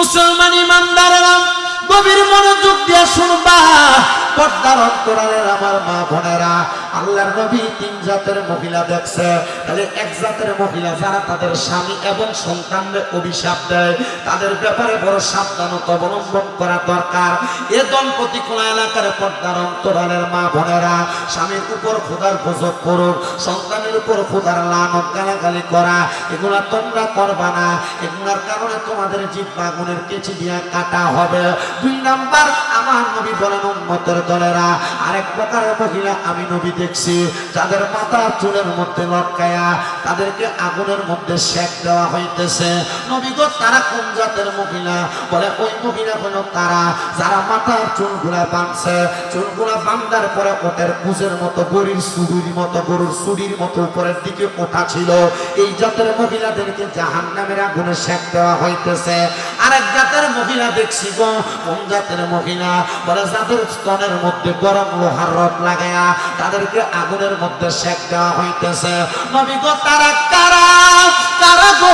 মুসলমান ইমানদারেরা গভীর মনোযোগ দিয়ে শুনবা। পর্দার অন্তরালের আমার মা বোনেরা, আল্লাহর নবী তিন জাতের মহিলা দেখছে। তাহলে এক জাতের মহিলা যারা তাদের স্বামী এবং সন্তানদের অভিশাপ দেয়, তাদের ব্যাপারে বড় সাবধানতা অবলম্বন করা দরকার। এ দম্পতি কোন এলাকার পর্দার অন্তরালের মা বোনেরা, স্বামীর উপর খোদার গজব করুক, সন্তানের উপর খোদার লানত গালাগালি করা, এগুলা তোমরা করবা না। এগুলার কারণে তোমাদের জিহ্বা আগুনের কেচি দিয়ে কাটা হবে। দুই নাম্বার, আমার নবী বলেন উম্মতের দলেরা, আরেক প্রকারের মহিলা আমি নবী দেখছি যাদের মাথা চুলের মধ্যে লটকায়া তাদেরকে আগুনের মধ্যে সেক দেওয়া হইতেছে। নবী গো, তারা কোন জাতের মহিলা? বলে ওই মহিলা হলো তারা যারা মাথার চুলগুলা বাঁধছে, চুলগুলা বাঁধার পরে ওটের কুজের মতো, গরুর সুরির মতো উপরের দিকে ওঠা ছিল। এই জাতের মহিলাদেরকে জাহান্নামের আগুনে সেক দেওয়া হইতেছে। আরেক জাতের মহিলা দেখছি গো, কোন জাতের মহিলা? বলে যাদের স্তনের মধ্যে গরম লোহার রড লাগায়া তাদেরকে আগুনের মধ্যে সেক দেওয়া হইতেছে। নবী গো, তারা কারা? কারা গো?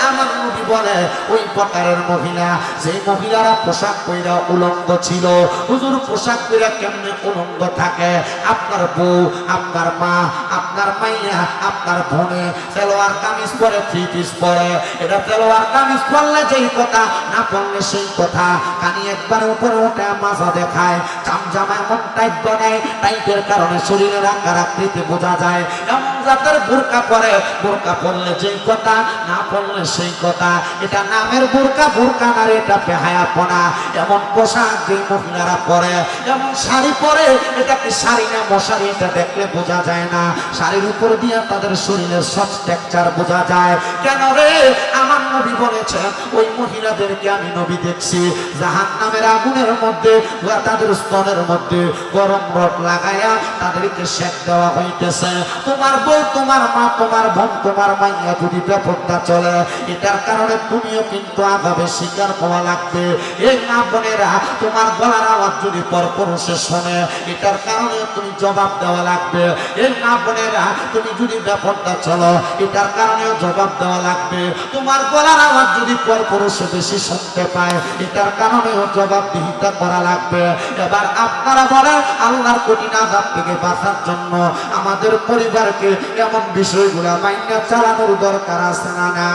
আমার নবী বলে ওই প্রকারের মহিলা যে মহিলারা পোশাক পইরা উলঙ্গ ছিল। হুজুর, পোশাক পইরা কেমনে উলঙ্গ থাকে? আপনার বউ, আপনার মা, আপনার মাইয়া, আপনার বোনে সালোয়ার কামিজ পরে, থ্রি পিস পরে। এটা সালোয়ার কামিজ পরলে যেই কথা, না পরলে সেই কথা। কানি একবার উপরে উঠে মাজা দেখায়, চামচামা এমন টাইট বানায়, টাইটের কারণে শরীরের আকার আকৃতি বোঝা যায়। এমন জাতের বোরকা পরে, বোরকা পরলে যেই কথা, না পরলে সেই কথা। এটা নামের বোরকা, বোরকা না, এটা বেহায়াপনা। এমন পোশাক যে মহিলারা পরে, এমন শাড়ি পরে, এটা কি শাড়ি না মশারি, এটা দেখলে বোঝা যায় না। শাড়ির উপর দিয়ে তাদের শরীরের সব স্ট্রাকচার বোঝা যায়। কেন রে? আমার নবী বলেছেন ওই মহিলাদেরকে আমি নবী দেখছি জাহান্নামের আগুনের মধ্যে, তাদের স্তনের মধ্যে গরম রড লাগায়া তাদেরকে সেক দেওয়া হইতেছে। তোমার বউ, তোমার মা, তোমার বোন, তোমার মাইয়া যদি বেপরদা চলে, এটার কারণে তুমিও কিন্তু আযাবে শিকার হওয়া লাগবে। এই মা বোনেরা, তোমার গলার আওয়াজ যদি পরপুরুষে শোনে, এটার কারণে তুমি জবাব দেওয়া লাগবে। এই মা বোনেরা, তুমি যদি বেপরদা চলো, এটার কারণেও জবাব দেওয়া লাগবে। তোমার গলার আওয়াজ যদি পরপুরুষে বেশি শুনতে পায়, এটার কারণেও জবাবদিহিতা করা লাগবে। এবার আপনারা বলেন, আল্লাহর কঠিন আযাব থেকে বাঁচার জন্য আমাদের পরিবারকে এমন বিষয়গুলো মাইনা চালানোর দরকার আছে না? না।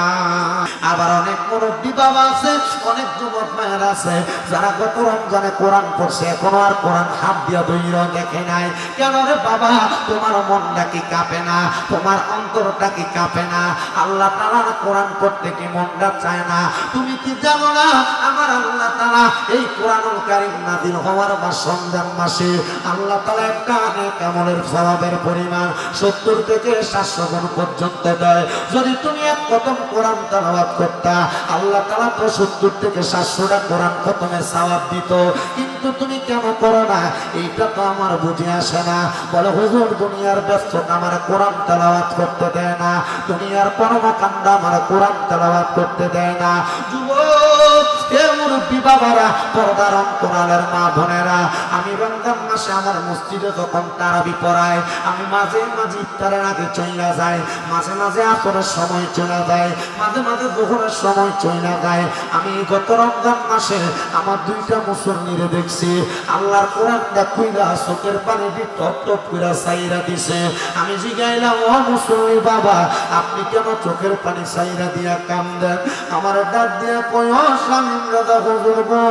আবার অনেক মুরব্বী বাবা আছে, অনেক যুবক মায়ের আছে যারা গত রমজানে কোরআন পড়ছে, এখনো আর কোরআন হাত দিয়া দইরা দেখে নাই। কেন রে বাবা? তোমার মনটা কি কাঁপে না? তোমার অন্তরটা কি কাঁপে না? আল্লাহ তাআলার কোরআন পড়তে কি মনটা চায় না? তুমি কি জানো না আমার আল্লাহ তাআলা এই কোরআনুল কারীম নাযিল হওয়ার মাস রমজান মাসে আল্লাহ তাআলা একটা নেক আমলের সওয়াবের পরিমাণ 70 থেকে 700 গুণ পর্যন্ত দেয়। যদি তুমি এক খতম কোরআন তেলাওয়াত করতা, আল্লাহ তাআলা তো 70 থেকে 700টা কোরআন খতমের সওয়াব দিত। কিন্তু তুমি কেন করো না? এইটা তো আমার বুঝে আসে না। বলে হুজুর, দুনিয়ার ব্যস্ততা আমার কোরআন তেলাওয়াত করতে দেয় না, দুনিয়ার কর্মকাণ্ড আমার কোরআন তেলাওয়াত করতে দেয় না। যুবক, এ মুরব্বী বাবারা, পর্দার অন্তরালের মা বোনেরা, আমি রমজান মাসে আমার মসজিদে যখন তারাবি পড়াই, আমি মাঝে মাঝে ইফতারের আগে চলে যাই, মাঝে মাঝে আসরের সময় চলে যায়, মাঝে মাঝে দুপুরের সময় চলে যায়। আমি গত রমজান মাসে আমার 2টা মুসল্লিরে দেখছি আল্লাহর কোরআনটা খুইলা চোখের পানি দিয়ে টপ টপ করে সাইরা দিছে। আমি জিগাইলাম, ও মুসল্লি বাবা, আপনি কেন চোখের পানি সাইরা দিয়া কান্দেন? আমার ডাক দিয়া কই, ও স্বামী দাদা হুজুর গো,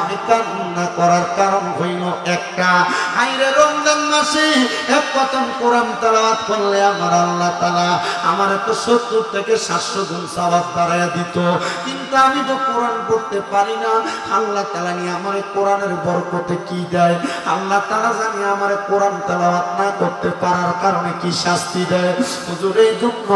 আমি কান্না করার কারণ হইল একটা, আইরে রমজান মাসে এক খতম কোরআন তেলাওয়াত করলে আমার আল্লাহ তাআলা আমার তো 70 থেকে 700 গুণ সওয়াব বাড়ায়া দিত। কিন্তু আমি তো কোরআন পড়তে পারি না। আল্লাহ তাআলা নিয়ে আমার কোরআনের বরকতে কি দেয়? আল্লাহ তাআলা জানি আমার কোরআন তেলাওয়াত না করতে পারার কারণে কি শাস্তি দেয়। হুজুর, এই জন্য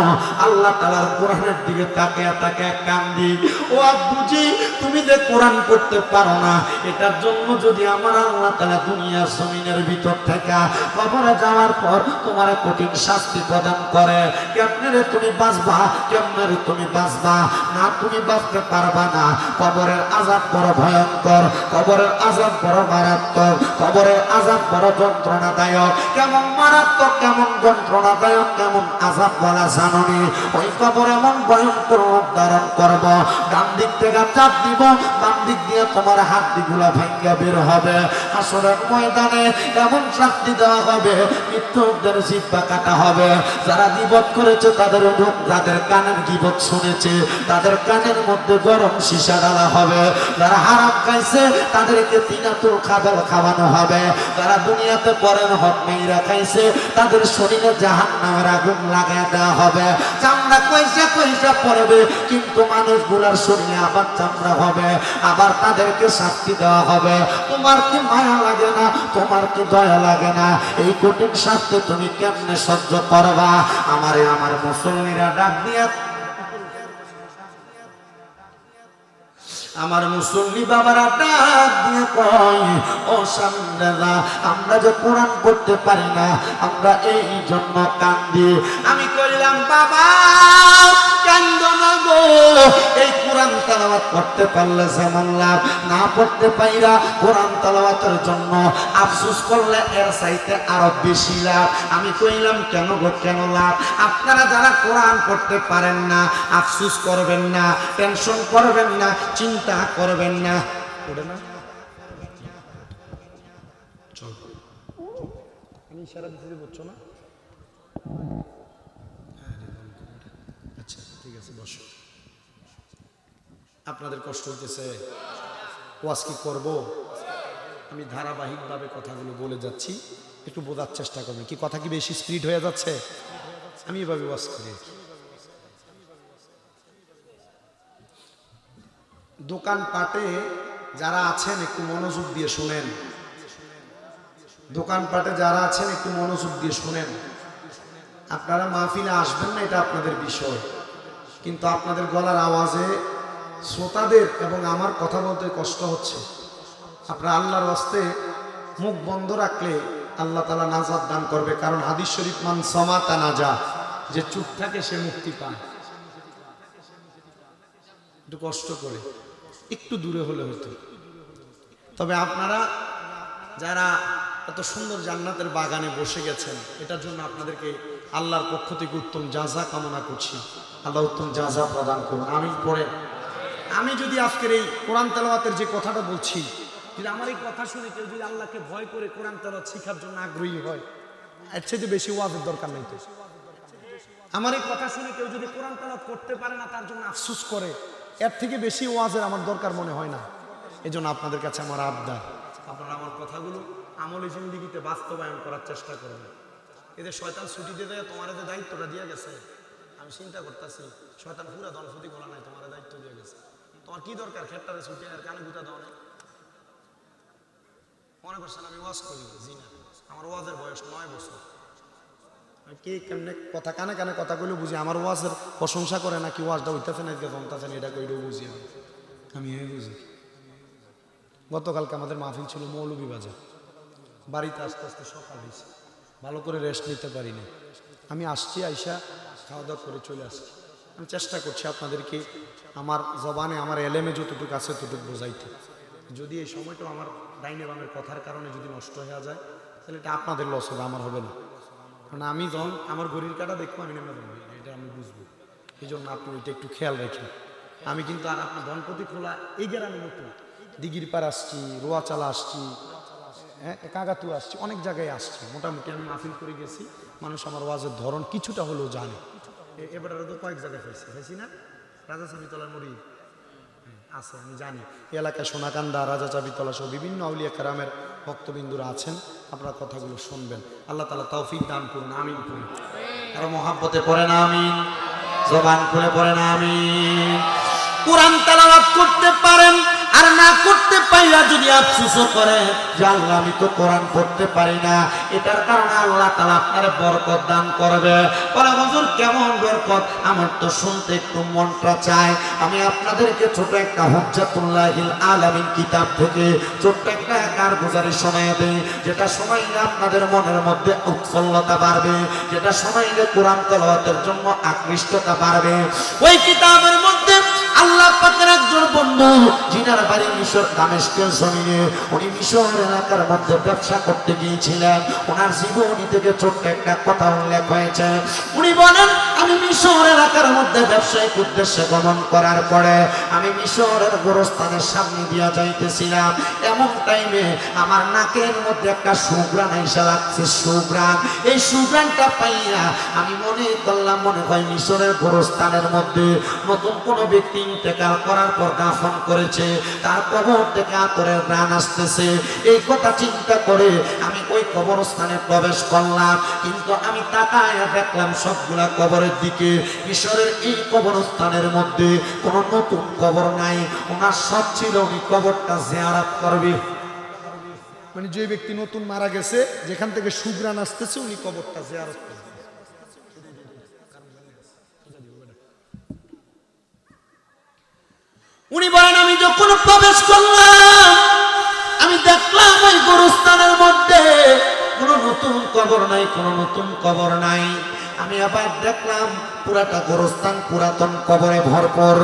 আল্লাহ তাআলার কোরআনের দিকে তাকিয়ে তাকিয়ে কান্দি। ও আব্বুজি, তুমি যে কোরআন পড়তে পারো না, এটার জন্য যদি আমার আল্লাহ তাআলা দুনিয়ার জমিনে জমিনের ভিতর থেকে কবরে যাওয়ার পর তোমার কঠিন শাস্তি প্রদান করে। কেমনে রে তুমি বাঁচবা, কেমনে রে তুমি বাঁচবা না, তুমি বাঁচতে পারবা না। কবরের আযাব বড় ভয়ঙ্কর, কবরের আযাব বড় মারাত্মক, কবরের আযাব বড় যন্ত্রণাদায়ক। কেমন মারাত্মক, কেমন যন্ত্রণাদায়ক, কেমন আযাব বলা জানোনি? ওই কবর এমন ভয়ঙ্কর রূপ ধারণ করব, ডান দিক থেকে চাপ দিব, বাম দিক দিয়ে তোমার হাড্ডিগুলা ভেঙে বের হবে। হাসরের ময়দানে এমন শাস্তি দেওয়া হবে, মৃত্যুদের জিহ্বা কাটা হবে। যারা গীবত করেছে তাদের মুখ, যাদের কানের গীবত শুনেছে তাদের কানের মধ্যে গরম সীসা ডালা হবে। যারা হারাম খাইছে তাদেরকে তিনাতুর খাবার খাওয়ানো হবে। যারা দুনিয়াতে পরের হক মেয়েরা খাইছে তাদের শরীরে জাহান্নামের আগুন লাগায় দেওয়া হবে। চামড়া কইসা কইসা পড়বে, কিন্তু মানুষগুলার শরীরে আবার চামড়া হবে, আবার তাদেরকে শাস্তি দেওয়া হবে। তোমার কি মায়া লাগে না? তোমার কি দয়া লাগে না? এই কঠিন শাস্তি তুমি কেমনে সহ্য করবা? আমার মুসল্লিরা ডাক দিয়া, আমার মুসল্লি বাবারা ডাক দিয়ে কয়, ও সামনেরা, আমরা যে কোরআন পড়তে পারি না, আমরা এই জন্য কান্দি। আমি কইলাম বাবা কান্দো না গো, এই কোরআন তেলাওয়াত করতে পারলে যেমন লাভ, না পড়তে পাইরা কোরআন তেলাওয়াতের জন্য আফসোস করলে এর চাইতে আরো বেশি লাভ। আমি কইলাম কেন গো, কেন লাভ? আপনারা যারা কোরআন পড়তে পারেন না, আফসোস করবেন না, টেনশন করবেন না, চিন্তা করবেন না। পড়ে না চল, আমি ইশারা দিতে বলছো না? আচ্ছা ঠিক আছে, বসো। আপনাদের কষ্ট হইতেছে, ওয়াজ কি করব? আমি ধারাবাহিকভাবে কথাগুলো বলে যাচ্ছি, একটু বোঝার চেষ্টা করবেন। কি কথা কি বেশি স্পিড হয়ে যাচ্ছে? আমি এভাবে ওয়াজ করি। দোকানপাটে যারা আছেন একটু মনোযোগ দিয়ে শুনেন। দোকানপাটে যারা আছেন একটু মনোযোগ দিয়ে শুনেন। আপনারা মাহফিলে আসবেন না, এটা আপনাদের বিষয়, কিন্তু আপনাদের গলার আওয়াজে শ্রোতাদের এবং আমার কথা বলতে কষ্ট হচ্ছে। আপনারা আল্লাহর ওয়াস্তে মুখ বন্ধ রাখলে আল্লাহ তাআলা নাজাত দান করবে, কারণ হাদিস শরীফ মান সামাতা নাজা, যে চুপ থাকে সে মুক্তি পায়। একটু কষ্ট করে, একটু দূরে হলে হতো। তবে আপনারা যারা এত সুন্দর জান্নাতের বাগানে বসে গেছেন, এটার জন্য আপনাদেরকে আল্লাহর পক্ষ থেকে উত্তম জাযা কামনা করছি। আল্লাহ উত্তম জাযা প্রদান করুন, আমিন পড়েন। আমি যদি আজকের এই কোরআন তেলাওয়াতের যে কথাটা বলছি, যদি আমার এই কথা শুনে কেউ যদি আল্লাহকে ভয় করে কোরআন তেলাওয়াত শেখার জন্য আগ্রহী হয়, এর চেয়ে বেশি ওয়াজের দরকার নেই তো। আমার এই কথা শুনে কেউ যদি কোরআন তেলাওয়াত করতে পারে না, তার জন্য আফসোস করে, এর থেকে বেশি ওয়াজের আমার দরকার মনে হয় না। এজন্য আপনাদের কাছে আমার আবদার, আপনারা আমার কথাগুলো আমলে জিন্দেগিতে বাস্তবায়ন করার চেষ্টা করবেন। এদের শয়তান ছুটি দিয়ে দেয়, তোমার যে দায়িত্বটা দিয়ে গেছে, আমি চিন্তা করতেছি শয়তান পুরা দলফতি গোলা নাই, তোমার দায়িত্ব দিয়ে গেছে। তোমার কি দরকার খেপটারে ছুটি আর কানে গুতা দাও না? মনে করছেন আমি ওয়াজ করি? জি না, আমার ওয়াজের বয়স 9 বছর। কে কেমনে কথা কানে কানে কথাগুলো বুঝি, আমার ওয়াজের প্রশংসা করে নাকি ওয়াজটা হইতেছে না, জমতেছে না, এটা কইলেও বুঝি আমি বুঝি। গতকালকে আমাদের মাহফিল ছিল মৌলভীবাজার, বাড়িতে আস্তে আস্তে সকাল হয়েছে, ভালো করে রেস্ট নিতে পারিনি। আমি আসছি, আইসা খাওয়া দাওয়া করে চলে আসছি। আমি চেষ্টা করছি আপনাদেরকে আমার জবানে আমার এলেমে যতটুকু আছে ততটুকু বোঝাইতে। যদি এই সময়টা আমার ডাইনে বামের কথার কারণে যদি নষ্ট হয়ে যায়, তাহলে এটা আপনাদের লস হবে, আমার হবে না। কারণ আমি যখন আমার ঘড়ির কাটা দেখবো আমি নেমে যাবো, এটা আমি বুঝবো। এই জন্য আপনি ওইটা একটু খেয়াল রাখেন। আমি কিন্তু আর আপনার ধনপতি খোলা এই গ্রামে নতুন, দিঘির পাড় আসছি, রোয়াচালা আসছি, হ্যাঁ কাগাতু আসছি, অনেক জায়গায় আসছি। মোটামুটি আমি মাহফিল করে গেছি, মানুষ আমার ওয়াজের ধরন কিছুটা হলেও জানে। এবারে তো কয়েক জায়গায় খাইছি না, রাজা চাবিতলার মুড়ি আছে আমি জানি। এই এলাকায় সোনাকান্দা, রাজা চাবিতলা সহ বিভিন্ন আউলিয়া কেরামের ভক্তবিন্দুরা আছেন, আপনারা কথাগুলো শুনবেন। আল্লাহ তাআলা তৌফিক দান করুন, আমিন করুন। আর মহাব্বতে পড়েন আমিন, জবান খুলে পড়েন আমিন। কোরআন তেলাওয়াত করতে পারেন, আর না করতে পাইরা যদি আফসোসও করে যে আল্লাহ আমি তো কোরআন পড়তে পারি না, এটার কারণে আল্লাহ তাআলা আপনার বরকত দান করবে। বলে হুজুর কেমন বরকত? আমার তো শুনতে একটু মনটা চায়। আমি আপনাদেরকে ছোট একটা হুজ্জাতুল্লাহিল আলামিন কিতাব থেকে ছোট্ট একটা কারগুজারি শোনায় দেই, যেটা শোনাইলে আপনাদের মনের মধ্যে উৎফুল্লতা বাড়বে, যেটা শোনাইলে কোরআন তেলাওয়াতের জন্য আকৃষ্টতা বাড়বে। ওই কিতাবের মধ্যে আল্লাহ পাকের একজন বন্ধু জিনার বাড়ি মিশর দামেস্কের জমিনে, উনি মিশর এলাকার মধ্যে ব্যবসা করতে গিয়েছিলেন। ওনার জীবনী থেকে ছোট্ট একটা কথা উল্লেখ হয়েছে। উনি বলেন আমি মিশর এলাকার মধ্যে ব্যবসায়িক উদ্দেশ্যে গমন করার পরে আমি মিশরের গোরস্থানের সামনে দিয়া যাইতেছিলাম। এমন টাইমে আমার নাকের মধ্যে একটা সুঘ্রাণ এসে লাগছে, সুঘ্রাণ। এই সুঘ্রাণটা পাইয়া আমি মনে করলাম মনে হয় মিশরের গোরস্থানের মধ্যে নতুন কোনো ব্যক্তি ইন্তেকাল করার পর দাফন করেছে, তার কবর থেকে আতরের ঘ্রাণ আসতেছে। এই কথা চিন্তা করে আমি ওই কবরস্থানে প্রবেশ করলাম, কিন্তু আমি তাকায় দেখলাম সবগুলা কবরের দিকে। মিশরের এই কবরস্থানের মধ্যে কোনো নতুন কবর নাই, ওনার সব ছিল উনি কবরটা জিয়ারত করবে। মানে যে ব্যক্তি নতুন মারা গেছে, যেখান থেকে সুঘ্রাণ আসতেছে, উনি কবরটা জিয়ারত করবে। উনি বলেন আমি যখন প্রবেশ করলাম আমি দেখলাম ওই গোরস্থানের মধ্যে কোনো নতুন কবর নাই, কোনো নতুন কবর নাই। আমি আবার দেখলাম পুরাটা গোরস্থান পুরাতন কবরে ভরপুর।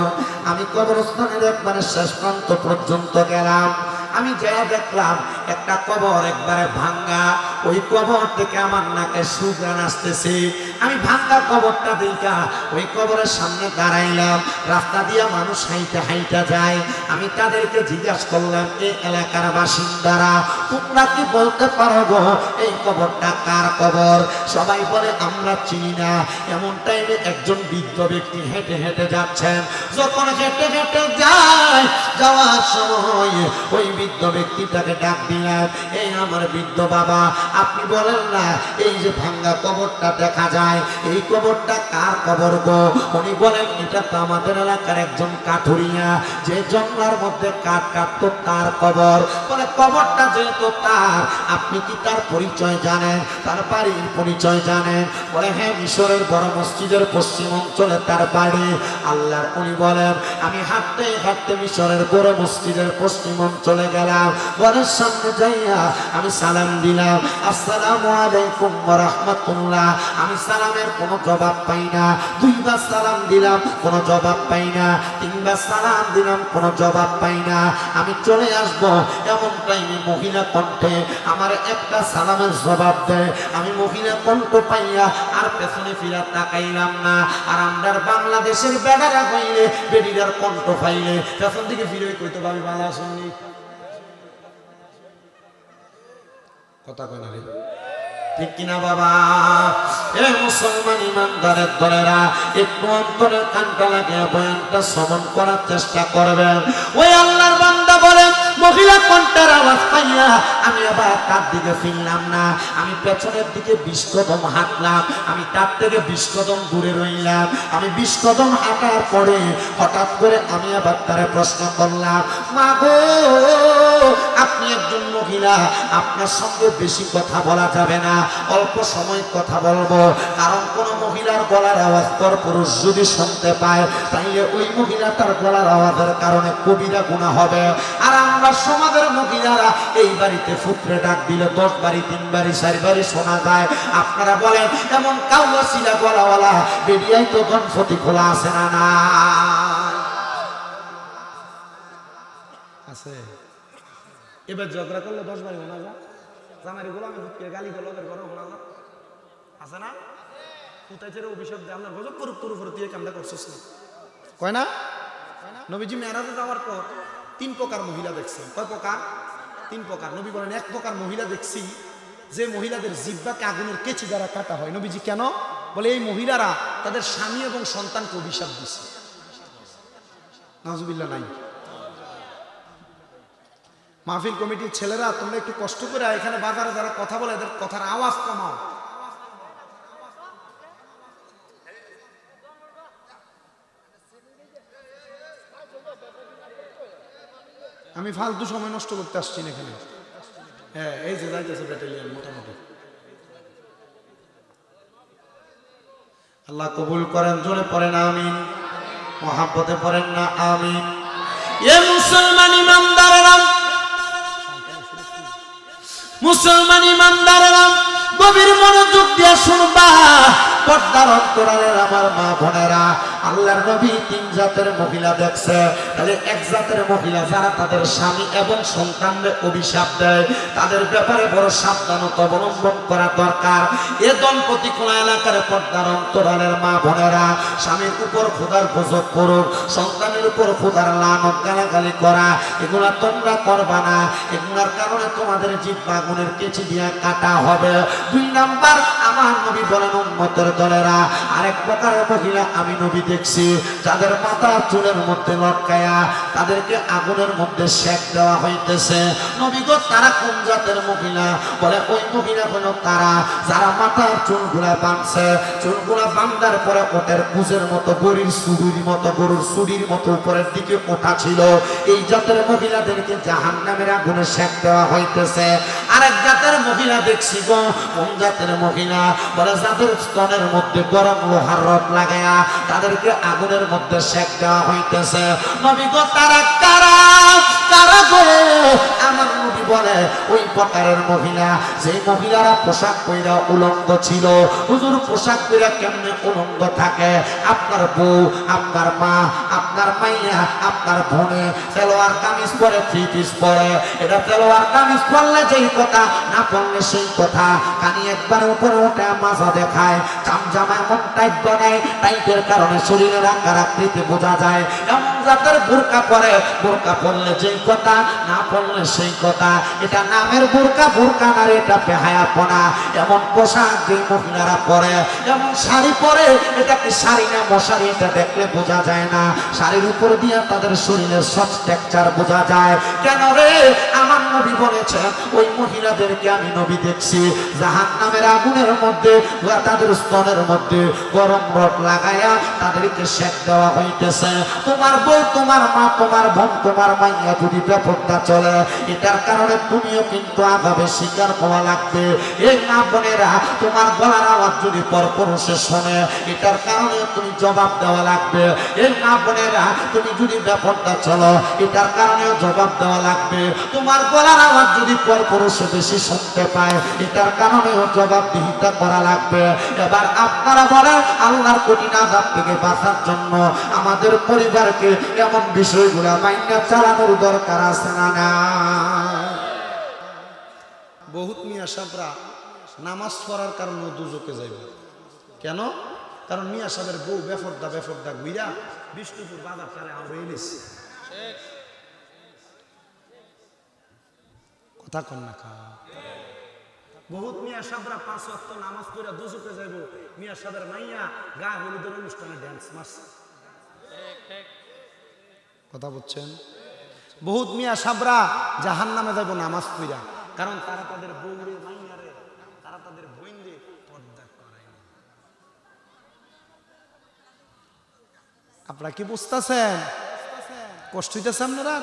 আমি কবরস্থানের একবারে শেষ প্রান্ত পর্যন্ত গেলাম। আমি যা দেখলাম একটা কবর একবারে ভাঙ্গা, ওই কবর থেকে আমার নাকে সুঘ্রাণ আসতেছে। আমি ভাঙ্গা কবরটা দেখা ওই কবরের সামনে দাঁড়াইলাম। রাস্তা দিয়া মানুষ হাইটা হাইটা যায়। আমি তাদেরকে জিজ্ঞাসা করলাম এই এলাকার বাসিন্দারা তোমরা কি বলতে পারবো এই কবরটা কার কবর? সবাই বলে আমরা চিনি না। এমন টাইমে একজন বৃদ্ধ ব্যক্তি হেঁটে হেঁটে যাচ্ছেন। যখন হেঁটে হেঁটে যায়, যাওয়ার সময় ওই বৃদ্ধ ব্যক্তিটাকে ডাক দিলাম, এই আমার বৃদ্ধ বাবা আপনি বলেন না এই যে ভাঙ্গা কবরটা দেখা যায় এই কবরটা কার কবর গো? উনি বলেন এটা তো আমাদের এলাকার একজন কাঠুরিয়া, যে জঙ্গলার মধ্যে কাঠ কাটতো তার কবর। বলে কবরটা যেহেতু তার, আপনি কি তার পরিচয় জানেন, তার বাড়ির পরিচয় জানেন? বলে হ্যাঁ, মিশরের বড় মসজিদের পশ্চিম অঞ্চলে তার বাড়ি। আল্লাহর উনি বলেন আমি হাঁটতে হাঁটতে মিশরের বড় মসজিদের পশ্চিম অঞ্চলে গেলাম। ঘরের সামনে যাইয়া আমি সালাম দিলাম, আসসালামু আলাইকুম ওয়া রাহমাতুল্লাহ। আমি সালামের কোনো জবাব পাই না। দুইবার সালাম দিলাম, কোনো জবাব পাই না। তিনবার সালাম দিলাম, কোনো জবাব পাই না। আমি চলে আসব এমন টাইমে মহিলা কণ্ঠে আমার একটা সালামের জবাব দেয়। আমি মহিলা কণ্ঠ পাইয়া আর পেছনে ফিরা তাকাইলাম না। আর আমরার বাংলাদেশের বেড়ারা হইলে বেডিরার কণ্ঠ পাইলে পেছন দিকে ফিরে কইতো আমি বাংলা শুনি কথা কয় না রে, ঠিক কিনা বাবা? এ মুসলমান ইমানদারের দলেরা একটু অন্তরের কানটা লাগিয়ে বয়ানটা শ্রবণ করার চেষ্টা করবেন। ওই আল্লাহর বান্দা বলেন মহিলা কণ্ঠার আওয়াজ পাইয়া আমি আবার তার দিকে ফিরলাম না। আমি পেছনের দিকে 20 কদম হাঁটলাম। আমি তার থেকে 20 কদম দূরে রইলাম। আমি 20 কদম হাঁটার পরে হঠাৎ করে আমি আবার তারে প্রশ্ন করলাম, মা গো আপনি একজন মহিলা, আপনার সঙ্গে বেশি কথা বলা যাবে না, অল্প সময় কথা বলবো। কারণ কোন মহিলার গলার আওয়াজ পর পুরুষ যদি শুনতে পায় তাইলে ওই মহিলা তার গলার আওয়াজের কারণে কবিরা গুনাহ হবে। আর আমরা সমাজের মহিলারা এই বাড়িতে ফুটরে ডাক দিলে 10 বাড়ি 3 বাড়ি 4 বাড়ি শোনা যায়। আপনারা বলেন এমন কাউয়া শিলা গলাওয়ালা বেরিয়াই তো গণপতি খোলা আছে না? না আছে। এবার ঝগড়া করলে 10 বাড়ি শোনা যায়। জামাইরে গোলামে ঢুকে গালি দিল, ওদের ঘরে শোনা যায়, আছে না? কোথায় ছেড়ে অভিশাপ দেয় আপনার গজব করুক তোর উপরে, তুই কামটা করছিস না, কয় না? নবীজি মেরাজে যাওয়ার পর 3 প্রকার মহিলা দেখছেন। কয় প্রকার? 3 প্রকার। নবী বলেন 1 প্রকার মহিলা দেখছি যে মহিলাদের জিহ্বাকে আগুনের কেচি দ্বারা কাটা হয়। নবীজি কেন? বলে এই মহিলারা তাদের স্বামী এবং সন্তানকে অভিশাপ দিছে। নাউজুবিল্লাহ নাই। মাহফিল কমিটির ছেলেরা তোমরা একটু কষ্ট করে এখানে বাজারে যারা কথা বলে এদের কথার আওয়াজ কমাও। আমি ফালতু সময় নষ্ট করতে আসছি না এখানে। হ্যাঁ, এই যে যাইতেছে ব্যাটালিয়ন মোটামুটি। আল্লাহ কবুল করেন, জোরে পড়েন আমিন, মহাব্বতে পড়েন না আমিন। এ মুসলমান ইমানদারেরা, মুসলমান ইমানদারেরা গভীর মনোযোগ দিয়ে শুনবা, পর্দার অন্তরালের আমার মা বোনেরা, আল্লাহর নবী তিন জাতের মহিলা দেখছে। তাহলে এক জাতের মহিলা যারা তাদের স্বামী এবং সন্তানদের অভিশাপ দেয়, তাদের ব্যাপারে বড় সাবধানতা অবলম্বন করা দরকার। এ দম্পতি কোন এলাকার পর্দার অন্তরালের মা বোনেরা, স্বামীর উপর খোদার গজব করুক, সন্তানের উপর খোদার লানত গালাগালি করা, এগুলা তোমরা করবা না। এগুলার কারণে তোমাদের জিহ্বা আগুনের কেচি দিয়ে কাটা হবে। 2 নাম্বার, আমার নবী বলেন উম্মতের দলেরা, আরেক প্রকারের মহিলা আমি নবী দেখছি, যাদের মাথা চুলের মধ্যে লটকায়া তাদেরকে আগুনের মধ্যে সেক দেওয়া হইতেছে। নবী গো, তারা কোন জাতের মহিলা? বলে ওই মহিলা হলো তারা যারা মাথার চুলগুলা বাঁধছে, চুলগুলা বাঁধার পরে ওটের কুজের মতো, গরুর সুরির মতো উপরের দিকে ওঠা ছিল। এই জাতের মহিলাদেরকে জাহান্নামের আগুনে সেক দেওয়া হইতেছে। আরেক জাতের মহিলা দেখছি গো, কোন জাতের মহিলা? বলে যাদের স্তনের মধ্যে গরম লোহার রড লাগায়া তাদেরকে আগুনের মধ্যে সেক দেওয়া হইতেছে। নবী গো, তারা কারা? কারা গো? আমার নবী বলে ওই প্রকারের মহিলা, যে মহিলারা পোশাক পইরা উলঙ্গ ছিল। হুজুর, পোশাক পইরা কেমনে উলঙ্গ থাকে? আপনার বউ, আপনার মা, আপনার মাইয়া, আপনার বোনে সালোয়ার কামিজ পরে, 3 পিস পরে। এটা সালোয়ার কামিজ পরলে যেই কথা, না পরলে সেই কথা। কানি একবার উপরে উঠে মাজা দেখায়, চামচামা এমন টাইট বানায়, টাইটের কারণে শরীরের আকার আকৃতি বোঝা যায়। এমন জাতের বোরকা পরে, বোরকা পরলে যেই কথা, না পরলে সেই কথা। এটা নামের বোরকা, বোরকা না, এটা বেহায়াপনা। এমন পোশাক যে মহিলারা পরে, এমন শাড়ি পরে, এটা কি শাড়ি না মশারি, এটা দেখলে বোঝা যায় না। শাড়ির উপর দিয়ে তাদের শরীরের সব টেক্সচার বোঝা যায়। কেন রে? আমার নবী বলেছেন ওই মহিলাদেরকে আমি নবী দেখছি জাহান্নামের আগুনের মধ্যে, তাদের স্তনের মধ্যে গরম রড লাগায়া তাদেরকে সেক দেওয়া হইতেছে। তোমার বউ, তোমার মা, তোমার বোন, তোমার মাইয়া যদি বেপরদা চলে, এটার কারণে তুমিও কিন্তু আযাবে শিকার হওয়া লাগবে। এই মা বোনেরা, তোমার গলার আওয়াজ যদি পরপুরুষে শোনে, এটার কারণে তুমি জবাব দেওয়া লাগবে। এই মা বোনেরা, তুমি যদি বেপরদা চলো, এটার কারণেও জবাব দেওয়া লাগবে। তোমার গলার আওয়াজ যদি পরপুরুষে বেশি শুনতে পায়, এটার কারণেও জবাবদিহিতা করা লাগবে। এবার আপনারা বলেন, আল্লাহর কঠিন আযাব থেকে বাঁচার জন্য আমাদের পরিবারকে এমন বিষয়গুলো মাইনা চালানোর দরকার আছে না? না। বহুত মিয়া সাহেবরা নামাজ পড়ার কারণে দুজকে যাইবে। কেন? কারণ মিয়া সাহেবের বউ বেফরদা গুইরা বিষ্ণুপুর বাজার তারে আউড়ে এনেছে। কথা কন না খা। বহুত মিয়া সাহেবরা 5 ওয়াক্ত নামাজ পড়া দুজকে যাইব, মিয়া সাহেবের মাইয়া গা হলুদের অনুষ্ঠানে ড্যান্স মারছে। কথা বুঝছেন? বহুত মিয়া সাহেবরা জাহান্নামে যাইব নামাজ পড়া, কারণ তারা তাদের বউরে, মাইয়ারে, তারা তাদের বোনরে পর্দা করায় না। আপনারা কি বুঝতেছেন? কষ্ট হইতেছে আপনারা?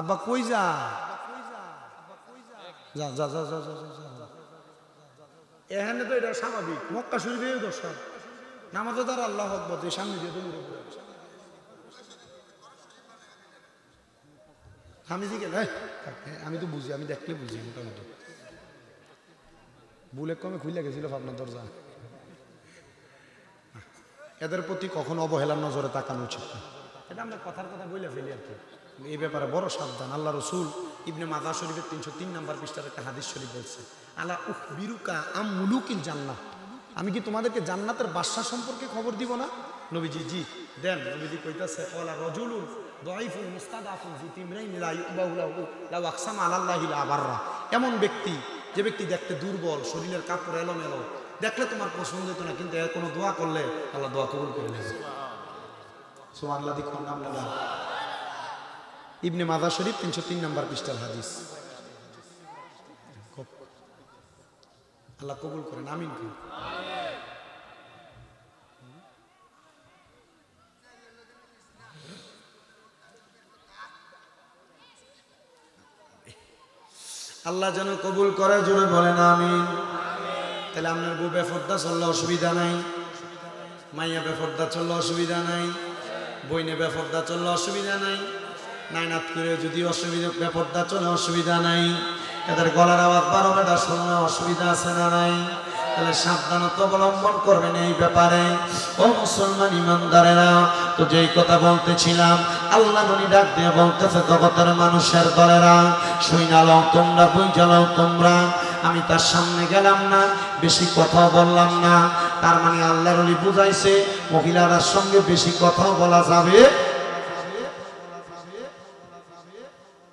আব্বা কই যা? যা যা যা যা যা। এখানে তো এটা স্বাভাবিক। মক্কা শরীফেও দর্শন নামাজে তার আল্লাহু আকবার তুই সামনে দিয়ে তুমি আমি দিকে আমি তো বুঝি, আমি দেখলে বুঝি মোটামুটি। বুলে কমে খুলে গেছিল আপনার দরজা। এদের প্রতি কখনো অবহেলার নজরে তাকানো উচিত না। এটা আমরা কথার কথা বলে ফেলি আর কি। এই ব্যাপারে বড় সাবধান। আল্লাহ রসুল ইবনে মাজাহ শরীফের 303 নম্বর পৃষ্ঠার একটা হাদিস শরীফ বলছে, আলা উখবিরুকা আম মুলুকিল জান্নাহ, আমি কি তোমাদেরকে জান্নাতের বাদশা সম্পর্কে খবর দিব না? নবীজি জি দেন। নবীজি কইতাছে ওয়ালা রাজুলুন দাঈফুন মুস্তাদাফুন যু তিমরাইন লা ইউবাহু লাহু লা আকসামা আলাল্লাহি লা বাররা, এমন ব্যক্তি যে ব্যক্তি দেখতে দুর্বল, শরীরের কাপড় এলোমেলো, দেখলে তোমার পছন্দ হতো না, কিন্তু এর কোনো দোয়া করলে আল্লাহ দোয়া কবুল করে নেবে। সুবহানাল্লাহ। দেখুন নাম লাগা ইবনে মাজাহ শরীফ 303 নম্বর পৃষ্ঠার হাদিস। আল্লাহ কবুল করেন, আমিন। আল্লাহ যেন কবুল করে, জোরে বলেন আমিন। তাহলে আপনার বউ বেফর্দা চললে অসুবিধা নাই, মাইয়া বেফর্দা চললে অসুবিধা নাই, বইনে বেফর্দা চললে অসুবিধা নাই, নাইনাত করে যদি অসুবিধা বেফর্দা চলে অসুবিধা নাই, এদের গলার আওয়াজ 12 বেটা শুনলে অসুবিধা আছে না নাই? তাহলে সাবধানতা অবলম্বন করবেন এই ব্যাপারে। ও মুসলমান ইমানদারেরা, তো যেই কথা বলতেছিলাম, আল্লাহ নবী ডাক দিয়ে বলতেছে, জগতের মানুষের দলেরা শুইনালাও তোমরা, বুঝালাও তোমরা। আমি তার সামনে গেলাম না, বেশি কথা বললাম না। তার মানে আল্লাহর ওলি বুঝাইছে মহিলার সঙ্গে বেশি কথা বলা যাবে,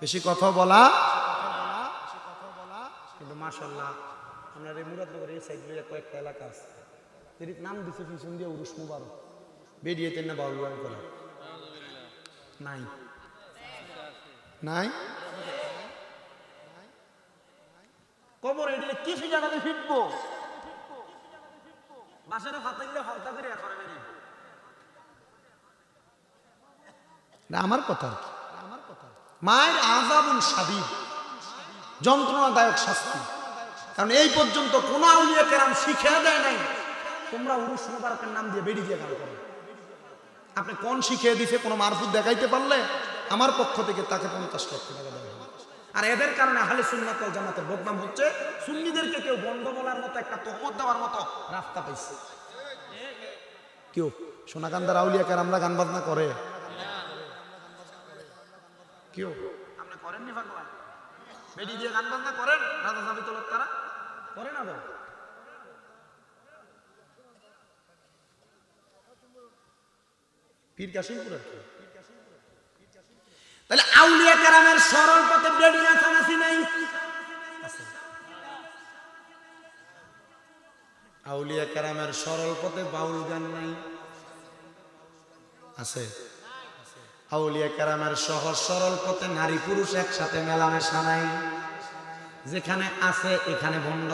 বেশি কথা বলা। কিন্তু মাশাআল্লাহ আমরা এই মুরাদনগর এই সাইড দিয়ে কয়েকটা এলাকা আছে, এর নাম দিছে পিছন দিয়ে উরুস মুবারক, বেরিয়েতে না বাউল গান করে নাই নাই কবর এদিকে কি জায়গাতে ফিরবো, বাসারে ফাতা গেলে হলতা করে করে বেরিয়ে। আমার কথা, মায়ের আযাবুন শাদীদ, যন্ত্রণাদায়ক শাস্তি। কারণ এই পর্যন্ত কোন আউলিয়া কেরাম শিখিয়ে দেয় নাই তোমরা উরুস মুবারকের নাম দিয়ে বেরিয়ে দিয়ে গান করো। আপনি কোন শিখিয়ে দিছে কোনো মারফুত দেখাইতে পারলে আমার পক্ষ থেকে তাকে 50 লক্ষ টাকা দেওয়া হবে। আর এদের কারণে আহলে সুন্নাত ওয়াল জামাতের বদনাম হচ্ছে, সুন্নিদেরকে কেউ বন্ধ বলার মতো একটা তহমত দেওয়ার মতো রাস্তা পাইছে। কেউ সোনাকান্দার আউলিয়া কেরামরা গান বাজনা করে, কেউ আপনি করেননি ভগবান বেডি দিয়ে গান বাজনা করেন, রাজা সাবিতুল্লাহ তারা করে না তো। পীর কাশিমপুর আর কি। তাহলে আউলিয়া কেরামের সরল পথে বেডি নাচানাচি নাই, আউলিয়া কেরামের সরল পথে বাউল গান নাই, আছে। আউলিয়া কেরামের সহজ সরল পথে নারী পুরুষ একসাথে মেলামেশা নাই, যেখানে আছে এখানে ভণ্ড।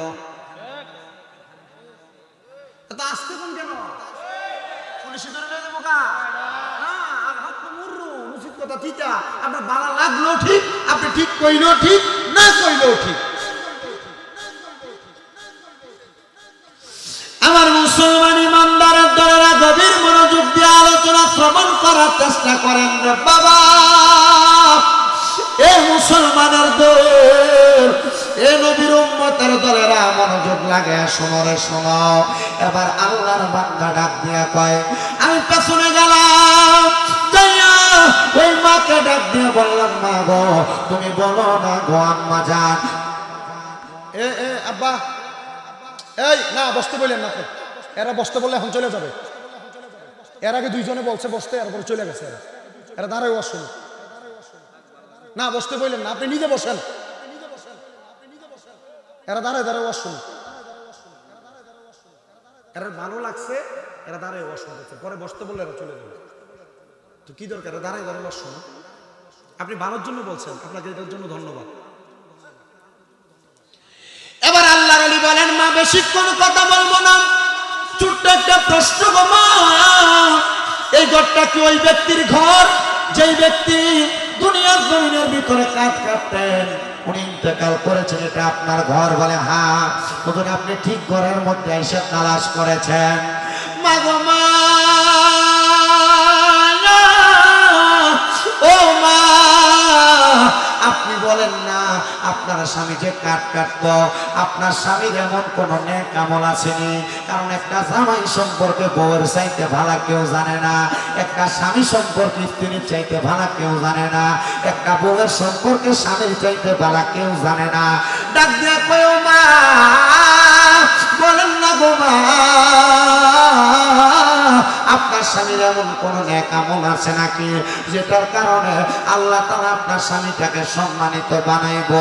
এত আসতে কোন কেন পুলিশে ধরে নিয়ে যাবো কা? না, আঘাত তো মুররু, উচিত কথা ঠিকা। আপনার বালা লাগলো ঠিক, আপনি ঠিক কইলেও ঠিক, না কইলেও ঠিক। আমার মুসলমান ইমানদারের দলেরা গভীর মনোযোগ দিয়ে আলোচনা শ্রবণ করার চেষ্টা করেন রে বাবা। এ মুসলমানের দল, এ নবীর উম্মতের দলেরা মনোযোগ লাগে, শোনো রে শোনো। এবার আল্লাহর বান্দা ডাক দিয়া কয়, আমি পেছনে গেলাম, যাইয়া ওই মাকে ডাক দিয়ে বললাম, মা গো তুমি বলো না গো আম্মা জান। এ এ আব্বা, এই না বসতে বললেন না, এরা বসতে বললে এখন চলে যাবে। এর আগে দুইজনে বলছে বসতে, এরপরে চলে গেছে। এরা দাঁড়ায় বসুন না, বসতে বললেন না, আপনি নিজে বসেন। এরা দাঁড়ায় দাঁড়ায় বসুন, এরা ভালো লাগছে, এরা দাঁড়ায় বসুন। পরে বসতে বললে এরা চলে যাবে, তো কি দরকার? এরা দাঁড়ায় দাঁড়ায় বসুন। আপনি ভালোর জন্য বলছেন, আপনাকে এটার জন্য ধন্যবাদ। এবার আল্লাহর ওলি বলেন, মা বেশিক্ষণ কথা বলবো না, ছোট্ট একটা প্রশ্ন গো মা। এই ঘরটা কি ওই ব্যক্তির ঘর যেই ব্যক্তি দুনিয়ার জমিনের ভিতরে কাঠ কাটতেন, উনি ইন্তেকাল করেছেন, এটা আপনার ঘর? বলে হ্যাঁ। তখন আপনি ঠিক ঘরের মধ্যে এসে তালাশ করেছেন। মা গো মা, ও মা, আপনি বলেন না আপনার স্বামী যে কাঠ কাটতো, আপনার স্বামীর এমন কোন নেক আমল আসেনি? কারণ একটা জামাই সম্পর্কে বউয়ের চাইতে ভালো কেউ জানে না, একটা স্বামী সম্পর্কে স্ত্রীর চাইতে ভালো কেউ জানে না, একটা বউয়ের সম্পর্কে স্বামীর চাইতে ভালো কেউ জানে না। ডাক দিয়ে কয়, ও মা, বলেন না গো মা, আপনার স্বামীর এমন কোন নেক আমল আছে নাকি যেটার কারণে আল্লাহ তাআলা আপনার স্বামীটাকে সম্মানিত বানাইব?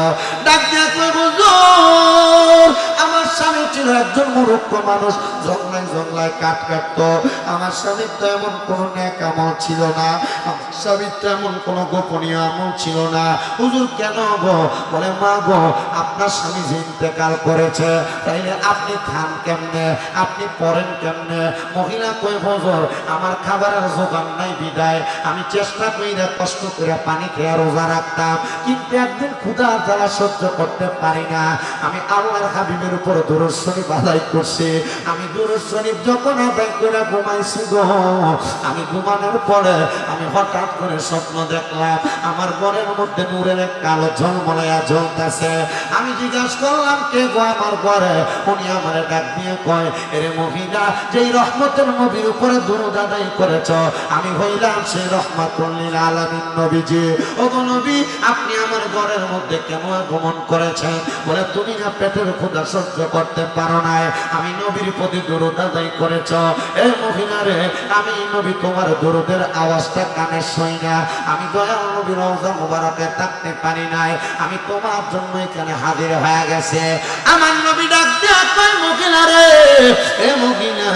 ডাক দিয়ে কই, হুজুর আমার স্বামী ছিল একজন মূর্খ মানুষ, জংলায় জংলায় কাঠ কাটতো। আমার স্বামীর তো এমন কোনো নেক আমল ছিল না, আমার স্বামীর তো এমন কোনো গোপনীয় আমল ছিল না। হুজুর কেন গো? বলে মা গো, আপনার স্বামী যে ইন্তেকাল করেছে, তাইলে আপনি খান কেমনে, আপনি পড়েন কেমনে? মহিলা কই হুজুর আমার খাবারের জোগান নাই বিদায় আমি চেষ্টা কইরা কষ্ট করে পানি খেয়ে রোজা রাখতাম, কিন্তু একদিন ক্ষুধার জ্বালা সহ্য করতে পারি না, আমি আল্লাহর হাবিবের উপর দুরূদ শরীফ আদায় করছি। আমি দুরূদ শরীফ যখন আদায় করে ঘুমাইছি গো, আমি ঘুমানোর পরে আমি হঠাৎ করে স্বপ্ন দেখলাম আমার ঘরের মধ্যে নূরের এক কালো ঝলমলাইয়া জ্বলতেছে। আমি জিজ্ঞাসা করলাম কে গো আমার ঘরে? উনি আমারে ডাক দিয়ে কয়, এরে মহিলা, যেই রহমতের নবীর উপরে দুরূদ আদায় করেছ, আমি হইলাম সেই রহমাতুল লিল আলামিন নবীজি। ওগো নবী, আপনি আমার ঘরের মধ্যে কেন আগমন করেছেন? বলে তুমি না পেটের ক্ষুধা সহ্য করতে পারো না, আমি নবীর প্রতি দুরূদ আদায় করেছ। এ মহিলা রে, আমি নবী তোমার দুরূদের আওয়াজটা কানে শুই না, আমি দয়াল নবীর রওজা মুবারকে থাকতে পারি নাই, আমি তোমার জন্য এখানে হাজির হয়ে গেছে। আমার নবী ডাক দিয়া কয়, মহিলা রে, এ মহিলা,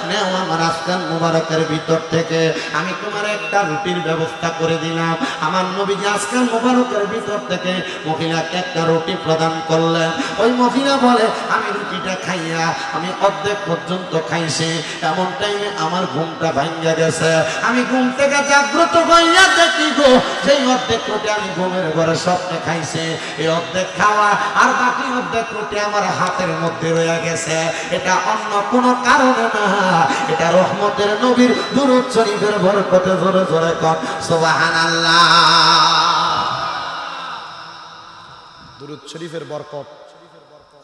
নেও আমার আজকাল মুবারকের ভিতর থেকে আমি তোমার একটা রুটির ব্যবস্থা করে দিলাম। আমার নবীজি আজকাল মুবারকের ভিতর থেকে মহিলাকে একটা রুটি প্রদান করলেন। ওই মহিলা বলে, আমি রুটিটা খাইয়া আমি অর্ধেক পর্যন্ত খাইছি, এমন টাইমে আমার ঘুমটা ভাঙ্গা গেছে। আমি ঘুম থেকে জাগ্রত হইয়া দেখি গো, সেই অর্ধেক রুটি আমি ঘুমের ঘরে স্বপ্নে খাইছি, এই অর্ধেক খাওয়া আর বাকি অর্ধেক রুটি আমার হাতের মধ্যে রয়ে গেছে। এটা অন্য কোনো কারণে না, এটা রহমতের নবীর দুরূদ শরীফের বরকতে। জোরে জোরে কর সুবহানাল্লাহ। দুরূদ শরীফের বরকত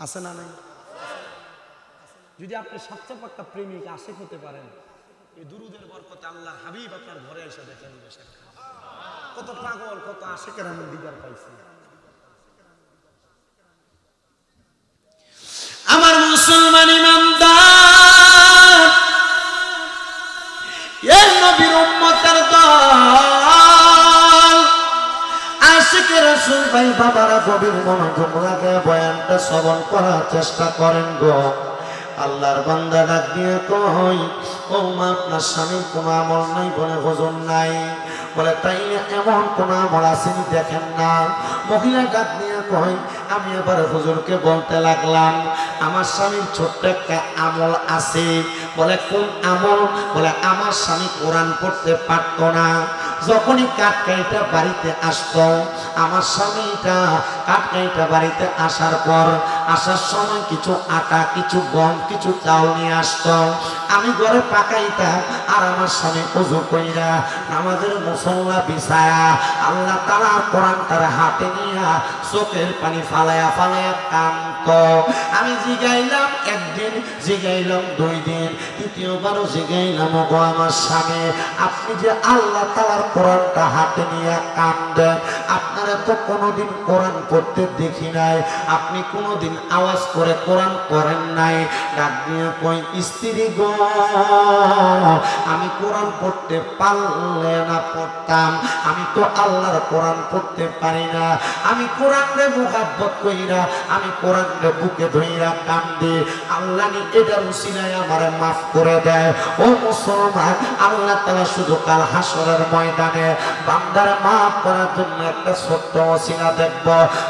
আছে না নাই? যদি আপনি সবচেয়ে পাক্কা প্রেমিক আশিক হতে পারেন, এই দুরূদের বরকতে আল্লাহর হাবিব আপনার ঘরে এসে দেখে নিবে। কত পাগল, কত আশিকের এমন দিদার পাইছে। আমার মুসলমান ইমানদার, এই নবীর উম্মতের দল, আশিকে রাসূল ভাই বাবারা গভীর মনোযোগ লাগে বয়ানটা শ্রবণ করার চেষ্টা করেন গো। আল্লাহর বান্দা ডাক দিয়ে কই, ও মা, আপনার স্বামীর কোনো আমল নাই? বলে হুজুর নাই। বলে তাই এমন কোন আমল আসেনি দেখেন না? মহিলা ডাক দিয়ে কই, আমি এবার হুজুরকে বলতে লাগলাম আমার স্বামীর ছোট্ট একটা আমল আছে। বলে কোন আমল? বলে আমার স্বামী কোরআন পড়তে পারত না, যখনই কাঠকাইটা বাড়িতে আসতো, আমার স্বামীটা কাঠকাইটা বাড়িতে আসার পর আসার সময় কিছু আটা, কিছু গম, কিছু চাউল নিয়ে আসতো, আমি ঘরে পাকাইতাম, আর আমার স্বামী ওযু কইরা নামাজের মুসল্লা বিছায়া আল্লাহ তাআলা কোরআন তার হাতে নিয়া চোখের পানি ফালায়া ফালায়া কাঁদতো। আমি জিগাইলাম একদিন, জিগাইলাম 2 দিন, তৃতীয়বারও জিগাইলাম, ওগো আমার স্বামী, আপনি যে আল্লাহ তাআলার কোরআনটা হাতে নিয়ে কাঁদেন, আপনারা তো কোনোদিন কোরআন পড়তে দেখি নাই, আপনি কোনোদিন আওয়াজ করে কোরআন পড়েন নাই। ডাক দিয়ে কই, স্ত্রী গো, আমি কোরআন পড়তে পারলে না পড়তাম, আমি তো আল্লাহর কোরআন পড়তে পারি না, আমি কোরআনে মুহাব্বত কইরা আমি কোরআনে বুকে ধইরা কান্দে, আল্লাহ নি এটার উসিলায় আমারে মাফ করে দেয়। ও মুসলমান, আল্লাহ তাআলা শুধু কাল হাসরের ময়দানে বান্দার মাফ করার জন্য একটা ছোট্ট ওসিলা দেখব।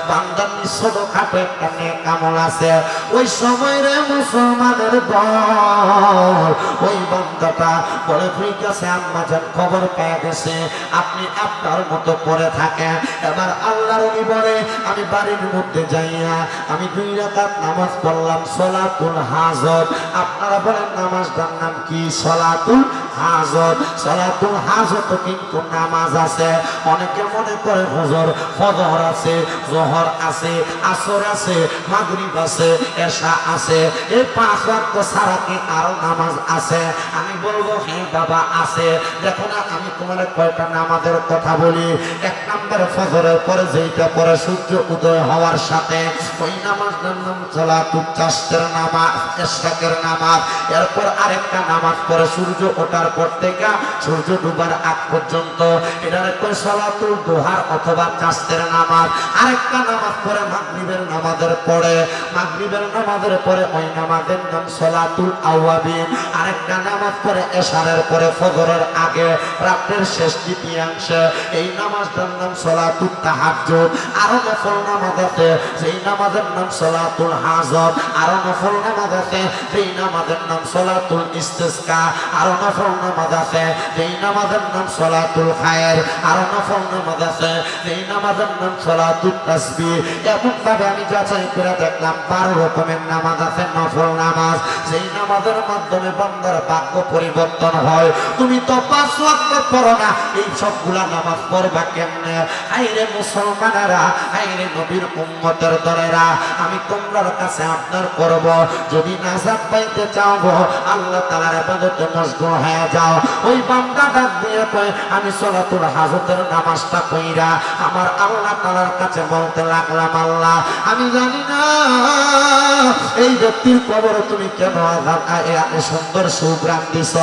বান্দার ছোট খাটো একটা নেক আমল আছে, ওই সময় রে মুসলমানের দল, ওই বান্দাটা বলে ঠিক আছে আম্মা জান, খবর পেয়ে গেছে আপনি আপনার মতো পড়ে থাকেন। এবার আল্লাহর ওলি বলে, আমি বাড়ির মধ্যে যাইয়া আমি 2 রাকাত নামাজ পড়লাম, সলাতুল হাজত। আপনারা বলেন নামাজটার নাম কি? সলাতুল হাজত। সলাতুল হাজত কিন্তু নামাজ আছে। অনেকে মনে করে হুজুর ফজর আছে, যোহর আছে, আসর আছে, মাগরিব আছে, এশা আছে, এই 5 ওয়াক্ত ছাড়া কি আরো নামাজ আছে? আমি বলবো হ্যাঁ বাবা আছে। দেখো না, আমি তোমার কয়টা নামাজের কথা বলি। 1 নম্বরে ফজরের পরে যেইটা পরে সূর্য উদয় হওয়ার সাথে, ওই নামাজটার নাম সালাতুল চাষের নামাজ, ইশরাকের নামাজ। এরপর আরেকটা নামাজ পরে সূর্য ওঠার ওঠার পর থেকে সূর্য ডুবার আগ পর্যন্ত এটার কয় সালাতুল দুহার অথবা চাষের নামাজ। আরেকটা নামাজ পড়ে মাগরিবের নামাজের পরে, মাগরিবের নামাজের পরে ওই নামাজের নাম সালাতুল আওয়াবিন। আরেকটা নামাজ পড়ে এশারের পরে ফজরের আগে রাতের শেষ দ্বিতীয়াংশে, এই নামাজটার নাম সালাতুল তাহাজ্জুদ। আরো নফল নামাজ আছে সেই নামাজের নাম সালাতুল হাজত। আরো নফল নামাজ আছে সেই নামাজের নাম সালাতুল ইস্তিসকা। আরো নফল নামাজ আছে সেই নামাজের নাম সালাতুল খায়ের। আরো নফল নামাজ আছে সেই নামাজের নাম সালাতুল তাসবিহ। এমন ভাবে আমি যাচাই করে দেখলাম 12 রকমের নামাজ আছে নফল নামাজ, সেই নামাজের মাধ্যমে বান্দার ভাগ্য পরিবর্তন হয়। তুমি তো 5 ওয়াক্ত পড়ো না, এই সবগুলা নামাজ পড়বা কেমনে? হায়রে মুসলমানেরা, হায়রে নবীর উম্মতের দলেরা, আমি তোমরার কাছে আপনার করব, যদি নাজাত পাইতে চাও আল্লাহ তাআলার ইবাদতে মশগুল হয়ে যাও। ওই বান্দা ডাক দিয়ে কয় আমি সালাতুল হাজতের নামাজটা কইরা আমার আল্লাহ তাআলার কাছে বলতে লাগলাম, আল্লাহ আমি জানি না এই ব্যক্তির কবরে তুমি কেন এত সুন্দর সুগ্রাম দিছ,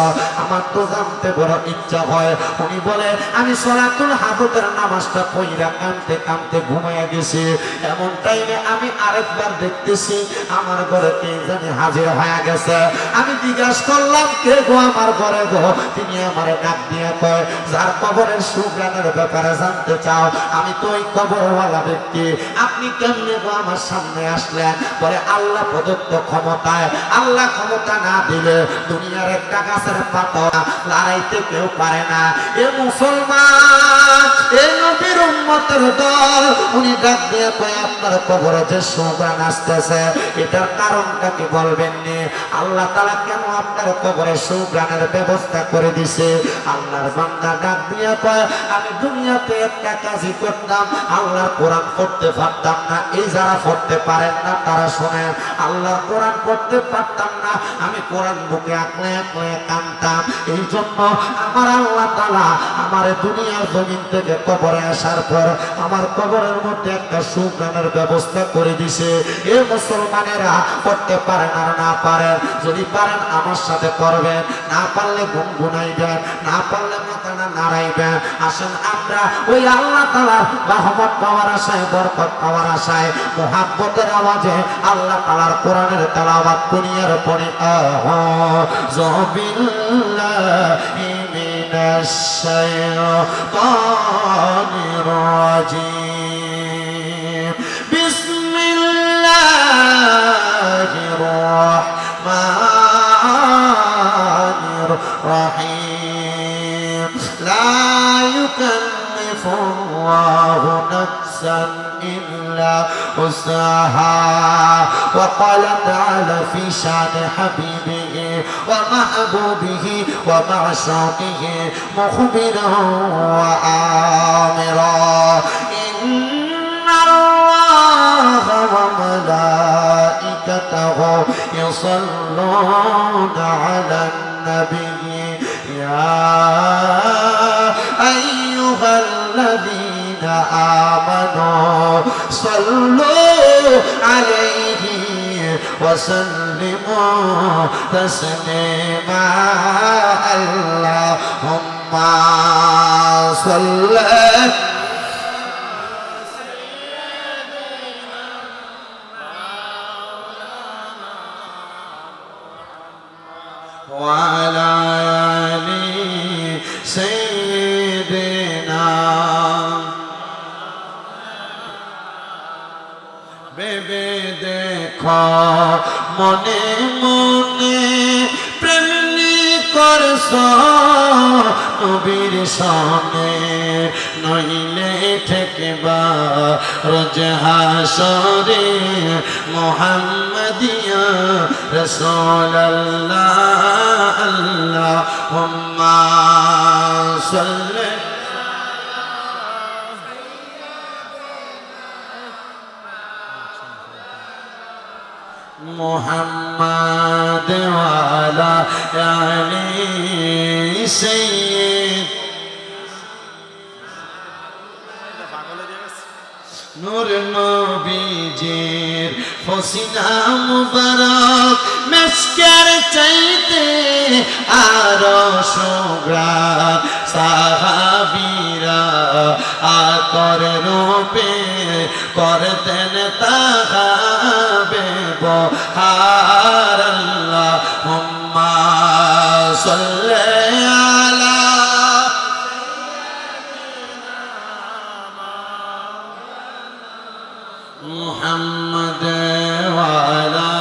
আমার তো জানতে বড় ইচ্ছা হয়। উনি বলে আমি সালাতুল হাজতের নামাজটা কইরা কাঁদতে কাঁদতে ঘুমাইয়া গেছি। এমন টাইমে আমি আরেকবার দেখতেছি আমার ঘরে কে জানি হাজির হয়ে গেছে। আমি জিজ্ঞাসা করলাম কে গো আমার ঘরে গো? তিনি আমারে ডাক দিয়ে কয় যার কবরের সুগ্রামের ব্যাপারে জানতে চাও, আমি তো ওই কবরওয়ালা ব্যক্তি, আপনি কেমনে গো আমার সামনে আসলেন? বলে আল্লাহ প্রদত্ত ক্ষমতায়, আল্লাহ ক্ষমতা না দিলে দুনিয়ার একটা গাছের পাতা লড়াইতে কেউ পারে না। এ মুসলমান, এ নবীর উম্মতের দল, উনি ডাক দিয়ে কয় আপনার কবরে যে সুগ্রাম আসতেছে এটার কারণটা কি বলবেন নি? আল্লাহ তাআলা কেন আপনার কবরে সুগ্রামের ব্যবস্থা করে দিছে? আল্লাহর বান্দা ডাক দিয়ে কয় আমি দুনিয়াতে একটা কাজই করতাম, আল্লাহর কোরআন পড়তে পারতাম না। এই যারা পড়তে পারেন না তারা শোনেন, আল্লাহর কোরআন পড়তে পারতাম না, আমি কোরআন বুকে আঁকলে আঁকলে কাঁদতাম। এই জন্য আমার আল্লাহ তাআলা আমার দুনিয়ার জমিন থেকে কবরে আসার পর আমার কবরের মধ্যে একটা সুগ্রামের ব্যবস্থা করে দিছে। এ মুসলমানেরা, পড়তে পারেন আর না পারেন, যদি পারেন আমার সাথে করবেন, না পারলে গুনগুনাইবেন, না পারলে মাথাটা নাড়াইবেন। আসেন আমরা ওই আল্লাহ তাআলার রহমত পাওয়ার আশায়, বরকত পাওয়ার আশায়, মুহাব্বতের আওয়াজে আল্লাহ তাআলার কোরআনের তেলাওয়াত দুনিয়ার পড়ি। আউযু বিল্লাহি মিনাশ শাইতানির রাজিম। বিসমিল্লাহির রাহমানির রাহিম। লা ইউকাল্লিফুল্লাহু নাফসান ইল্লা উসআহা। وقال تعالى في شان حبيبه ومحبوبه ومعشوقه مخبرا وآمرا إن الله وملائكته يصلون على النبي يا أيها الذين آمنوا صلوا عليه وسلموا تسليما. اللهم صل وعلى آل سيدنا বেবে দেখো মনে মনে প্রেমনি করছ নবীর সনে, নইলে ঠেকবা রোজ হাসরে মুহাম্মাদিয়া রাসূলুল্লাহ। আল্লাহুম্মা সাল্লি মুহাম্মাদ ওয়ালা আলি সাইয়্যিদ নূর নবীজির ফসিনা মুবারক মেশকের চাইতে আরো সুগ্রাণ সাহাবীরা আতর রূপে করতেন তাহা ব্যবহার আল্লাহুম্মা সাল্লি আলা মুহাম্মদ ওয়া আলা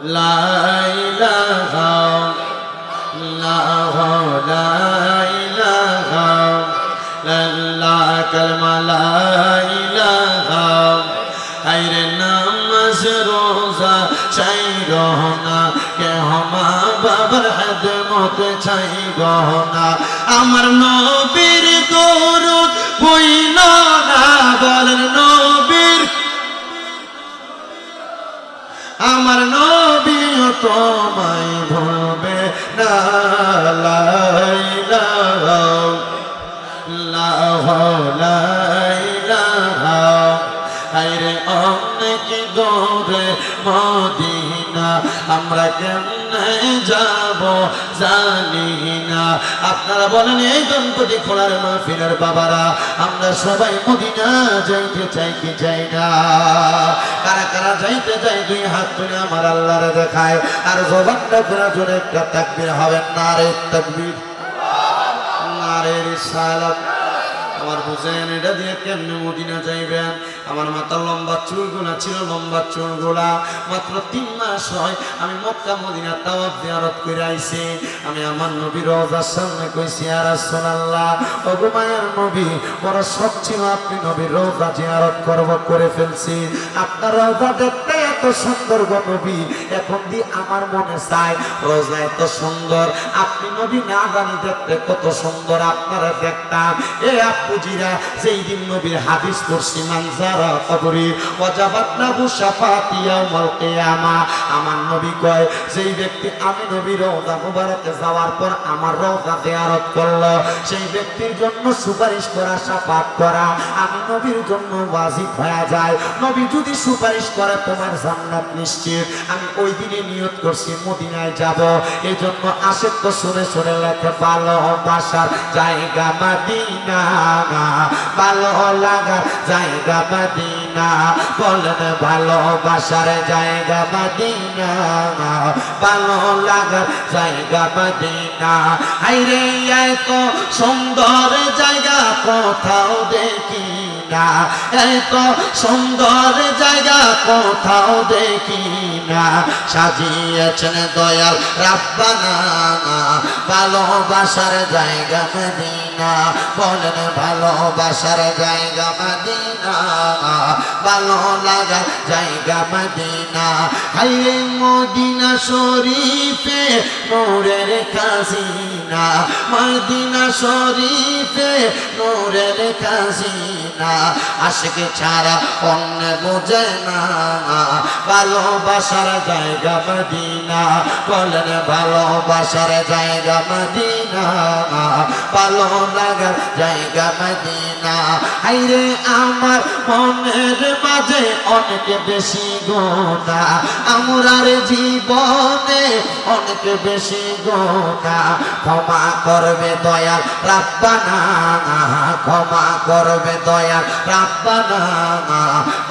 লা ইলাহা ইল্লাল্লাহু লা ইলাহা ইল্লাল্লাহ কালমা লা ইলাহা আইরে নামাজ রোজা চাই রহনা কে হমা বাবার খেদমত চাই গহনা আমার নবীর দরুদ বইল না বলেন নবীর আমার নবীও তোমায় ভুলবে না লা ইলাহা ইল্লাল্লাহু লা ইলাহা আইরে অনেক দূরে মদিনা আমরা কেমনে যাব জানি না আপনারা বলেন এই দম্পতি খোলার মাহফিলের বাবারা আমরা সবাই মদিনা যাইতে চাই কি চাই না কারা কারা যাইতে চাই দুই হাত তুলে আমার আল্লাহরে দেখায় আর জবানটা করে জোরে একটা তাকবীর হবেন নারে তাকবীর নারে রিসালাত আমার বুঝেন এটা দিয়ে কেমনে মদিনা যাইবেন আমার মাথা লম্বা চুলগুলা ছিল লম্বা চুলগুলা মাত্র 3 মাস হয় আমি মক্কা মদিনা তাওয়াফ জিয়ারত করে আইছি আমি আমার নবীর রওজার সামনে কইছি ইয়া রাসূলুল্লাহ ওগো মায়ের নবী বড় শখ ছিল আপনি নবীর রওজা জিয়ারত করব করে ফেলছি আপনার রওজা দেখতে এত সুন্দর গো নবী এখন দি আমার মনে চায় রওজা এত সুন্দর আপনি নবী না জানি দেখতে কত সুন্দর আপনারা দেখতাম এ আপুজিরা যেই দিন নবীর হাদিস পড়ছি মানজারা কবরি ওয়াজাবাত লাহু শাফাআতি ইয়াউমাল কিয়ামা আমার নবী কয় যেই ব্যক্তি আমি নবীর রওজা মুবারকে যাওয়ার পর আমার রওজা জিয়ারত করলো সেই ব্যক্তির জন্য সুপারিশ করা শাফাআত করা আমি নবীর জন্য ওয়াজিব হয়ে যায় নবী যদি সুপারিশ করে তোমার জান্নাত নিশ্চিত আমি ওই দিনে নিয়ত করছি মদিনায় যাব এজন্য আশেক তো শুনে শুনে লেখে ভালোবাসার জায়গা মদিনা ভালো লাগার জায়গা মদিনা বলেন ভালোবাসার জায়গা মদিনা ভালো লাগার জায়গা মদিনা হাইরে এত সুন্দর জায়গা কোথাও দেখি না এত সুন্দর জায়গা কোথাও দেখি না সাজিয়েছেন দয়াল রাব্বানা ভালোবাসার জায়গা মদিনা বলেন ভালোবাসার জায়গা মদিনা ভালো লাগার জায়গা মদিনা হাইরে মদিনা শরীফে নূরের খাজিনা মদিনা শরীফে নূরের খাজিনা আশিক ছাড়া অন্য বোঝে না ভালোবাসার জায়গা মদিনা বলেন ভালোবাসার জায়গা মদিনা ভালো লাগার জায়গা মদিনা হাইরে আমার মনের মাঝে অনেক বেশি গোনা আমরার জীবনে অনেক বেশি গোনা ক্ষমা করবে দয়াল রাব্বানা ক্ষমা করবে দয়াল রাব্বানা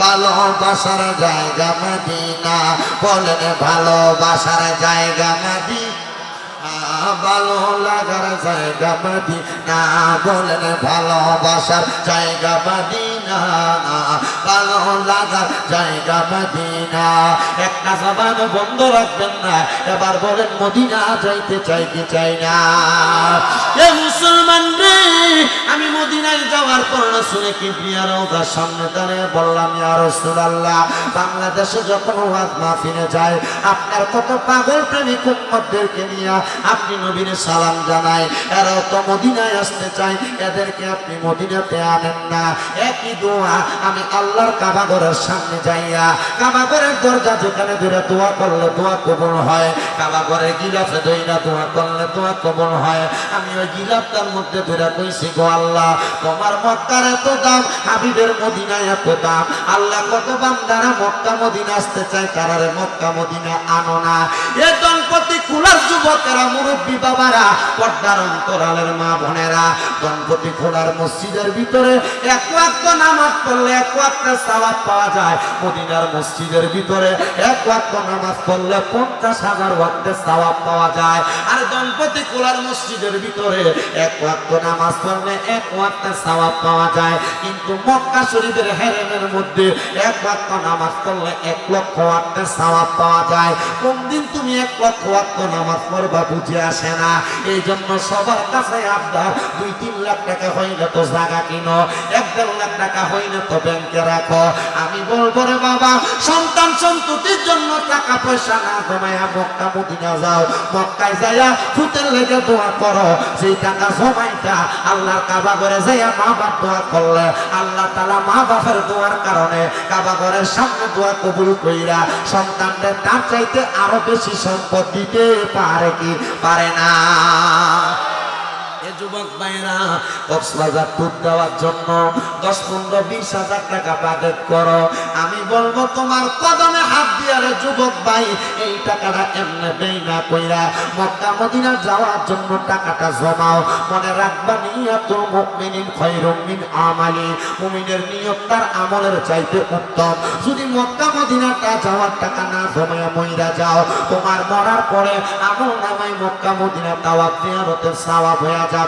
ভালোবাসার জায়গা মদিনা বলেন ভালোবাসার জায়গা মদিনা ভালো লাগার জায়গা মদিনা বলেন ভালোবাসার জায়গা মদিনা ভালো লাগার জায়গা মদিনা একটা জবান বন্ধ রাখবেন না এবার বলেন মদিনা যাইতে চাই কি চাই না এ মুসলমান রে আমি মদিনায় যাওয়ার পর শুনে কি প্রিয় রওজার সামনে দাঁড়িয়ে বললাম ইয়া রাসূলুল্লাহ বাংলাদেশে যখন ওয়াজ মাহফিলে যায় আপনার কত পাগল প্রেমিক উম্মতদেরকে নিয়ে আপনি নবীর সালাম জানায় এরাও তো মদিনায় আসতে চায় এদেরকে আপনি মদিনাতে আনেন না একই দোয়া আমি আল্লাহর কাবা ঘরের সামনে যাইয়া কাবা ঘরের দরজা যেখানে ধরে দোয়া করলে দোয়া কবুল হয়, কাবা ঘরের গিলাফে ধইরা দোয়া করলে দোয়া কবুল হয়। আমি ওই গিলাফটার মধ্যে ধরে কইছি গো আল্লাহ, তোমার মক্কার এত দাম, হাবিবের মদিনায় এত দাম, আল্লাহ কত বান্দারা মক্কা মদিনা আসতে চায়, তারারে মক্কা মদিনা আনো না। এ দম্পতি কুলার যুবকেরা, মুরব্বী বাবারা, পর্দার অন্তরালের মা বোনেরা, দম্পতি খোলার মসজিদের ভিতরে এক ওয়াক্ত নামাজ পড়লে এক ওয়াক্ত সওয়াব পাওয়া যায়। মদিনার মসজিদের ভিতরে এক ওয়াক্ত নামাজ পড়লে 50,000 ওয়াক্তের সওয়াব পাওয়া যায়। আর দম্পতি খোলার মসজিদের ভিতরে এক ওয়াক্ত নামাজ পড়লে এক ওয়াক্তের সওয়াব পাওয়া যায়। কিন্তু মক্কা শরীফের হেরেমের মধ্যে এক ওয়াক্ত নামাজ পড়লে 1 লক্ষ ওয়াক্তের সওয়াব পাওয়া যায়। কোন দিন তুমি 1 লক্ষ ওয়াক্ত নামাজ পড়বা বুঝে আসে না। এই জন্য সবার কাছে আবদার, 2-3 লাখ টাকা হইলে তো জায়গা কিনো, 1-1.5 লাখ টাকা হইলে তো ব্যাংকে রাখো। আমি বলবো রে বাবা, সন্তান সন্ততির জন্য টাকা পয়সা না জমায়া মক্কা মদিনা যাও, মক্কায় যাইয়া ফুতের লেগে দোয়া করো। সেই টাকা জমাইটা আল্লাহর কাবা ঘরে যাইয়া মা বাপ দোয়া করলে আল্লাহ তাআলা মা বাপের দোয়ার কারণে কাবা ঘরের সামনে দোয়া কবুল কইরা সন্তানদের তার চাইতে আরো বেশি সম্পদ দিতে পারে কি পারে না? যুবক ভাইরা, কক্সবাজার ট্যুর দেওয়ার জন্য 10-15-20,000 টাকা বাজেট করো। আমি বলবো তোমার কদমে হাত দিয়া রে যুবক ভাই, এই টাকাটা এমনি দেই না কইরা মক্কা মদিনা যাওয়ার জন্য টাকাটা জমাও। মনে রাখবা, নিয়াতুল মুমিনিন খায়রুম মিন আমালি, মুমিনের নিয়ত তার আমলের চাইতে উত্তম। যদি মক্কা মদিনাটা যাওয়ার টাকা না জমায়া মইরা যাও, তোমার মরার পরে আমল নামায় মক্কা মদিনা তাওয়াফ জিয়ারতের সওয়াব হয়ে যাবে।